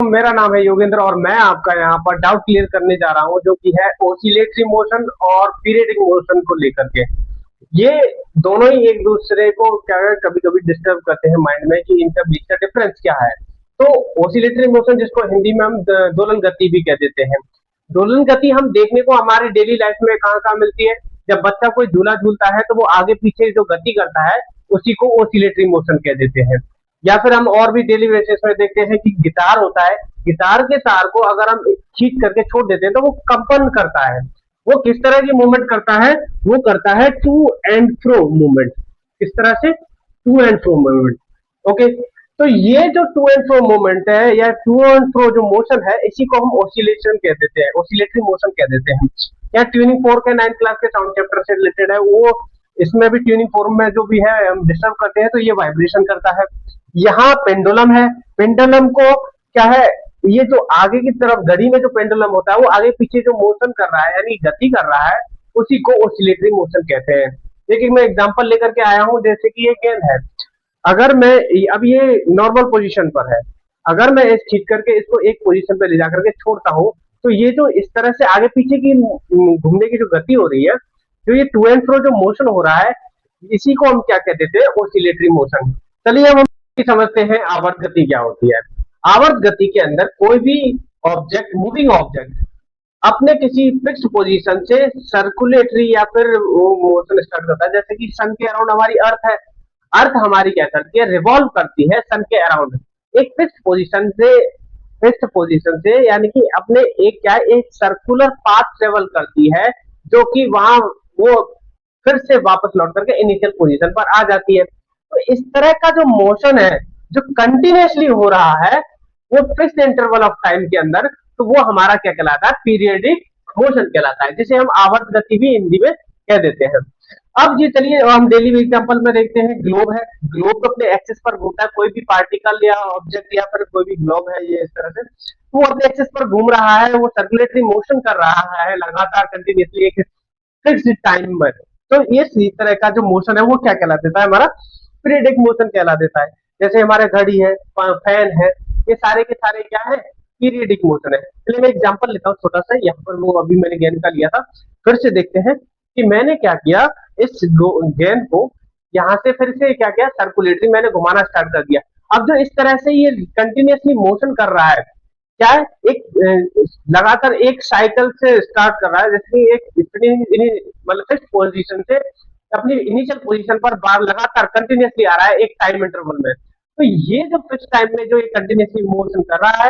मेरा नाम है योगेंद्र और मैं आपका यहाँ पर डाउट क्लियर करने जा रहा हूँ जो कि है ओसिलेटरी मोशन और पीरियडिक मोशन को लेकर के। ये दोनों ही एक दूसरे को क्या है कभी कभी डिस्टर्ब करते हैं माइंड में कि इनका बीच का डिफरेंस क्या है। तो ओसिलेटरी मोशन जिसको हिंदी में हम दोलन गति भी कह देते हैं। दोलन गति हम देखने को हमारे डेली लाइफ में कहाँ कहाँ मिलती है। जब बच्चा कोई झूला झूलता है तो वो आगे पीछे जो गति करता है उसी को ओसिलेटरी मोशन कह देते हैं। या फिर हम और भी डेली बेसिस में देखते हैं कि गिटार होता है। गिटार के तार को अगर हम खींच करके छोड़ देते हैं तो वो कंपन करता है। वो किस तरह की मूवमेंट करता है? वो करता है टू एंड फ्रो मूवमेंट। किस तरह से? To and fro movement. Okay. तो ये जो टू एंड फ्रो मूवमेंट है या टू एंड फ्रो जो मोशन है इसी को हम ओसिलेशन कह देते हैं, ओसिलेटरी मोशन कह देते हैं। या ट्यूनिंग फोर्क के 9th क्लास के साउंड चैप्टर से रिलेटेड है वो। इसमें भी ट्यूनिंग फोर्क में जो भी है हम डिस्टर्ब करते हैं तो ये वाइब्रेशन करता है। यहाँ पेंडुलम है। पेंडुलम को क्या है, ये जो आगे की तरफ घड़ी में जो पेंडुलम होता है वो आगे पीछे जो मोशन कर रहा है यानी गति कर रहा है उसी को ओसिलेटरी मोशन कहते हैं। देखिए मैं एग्जांपल लेकर के आया हूं, जैसे कि ये गेंद है। अगर मैं अब ये नॉर्मल पोजीशन पर है, अगर मैं इस खींच करके इसको एक पोजीशन पे ले जाकर के छोड़ता हूँ तो ये जो इस तरह से आगे पीछे की घूमने की जो गति हो रही है, जो ये टू एंड फ्रो जो मोशन हो रहा है, इसी को हम क्या कह देते हैं? Oscillatory motion. चलिए अब हम समझते हैं आवर्त गति क्या होती है। आवर्त गति के अंदर कोई भी ऑब्जेक्ट, मूविंग ऑब्जेक्ट, अपने किसी फिक्स्ड पोजीशन से सर्कुलेटरी या फिर वो मोशन स्टार्ट करता है। जैसे कि सन के अराउंड हमारी अर्थ है। अर्थ हमारी क्या करती है? रिवॉल्व करती है सन के अराउंड एक फिक्स्ड पोजीशन से यानी कि अपने एक क्या है, एक सर्कुलर पाथ ट्रेवल करती है जो कि वहां वो फिर से वापस लौट करके इनिशियल पोजीशन पर आ जाती है। तो इस तरह का जो मोशन है जो कंटिन्यूसली हो रहा है वो फिक्स इंटरवल ऑफ टाइम के अंदर, तो वो हमारा क्या कहलाता है? पीरियडिक मोशन कहलाता है, जिसे हम आवर्त गति भी हिंदी में कह देते हैं। अब जी चलिए हम डेली एग्जांपल में देखते हैं। ग्लोब है। ग्लोब अपने एक्सिस पर घूमता है। कोई भी पार्टिकल या ऑब्जेक्ट या फिर कोई भी ग्लोब है ये इस तरह से वो अपने एक्सिस पर घूम रहा है, वो सर्कुलेटरी मोशन कर रहा है लगातार कंटिन्यूसली एक फिक्स्ड टाइम में। तो ये इसी तरह का जो मोशन है वो क्या कहला देता है? हमारा पीरियडिक मोशन कहला देता है। जैसे हमारे घड़ी है, फैन है, ये सारे के सारे क्या है? पीरियडिक मोशन है। चलिए मैं एग्जांपल लेता हूँ छोटा सा। यहाँ पर वो अभी मैंने गेंद का लिया था। फिर से देखते हैं कि मैंने क्या किया, इस गेंद को यहाँ से फिर से क्या किया? सर्कुलेटरी मैंने घुमाना स्टार्ट कर दिया। अब जो इस तरह से ये कंटिन्यूसली मोशन कर रहा है, क्या है? एक लगातार एक साइकिल से स्टार्ट कर रहा है, जैसे एक मतलब फिक्स पोजीशन से अपनी इनिशियल पोजीशन पर बार लगातार कंटिन्यूसली आ रहा है एक टाइम इंटरवल में। तो ये जो फिक्स टाइम में जो ये कंटिन्यूसली मोशन कर रहा है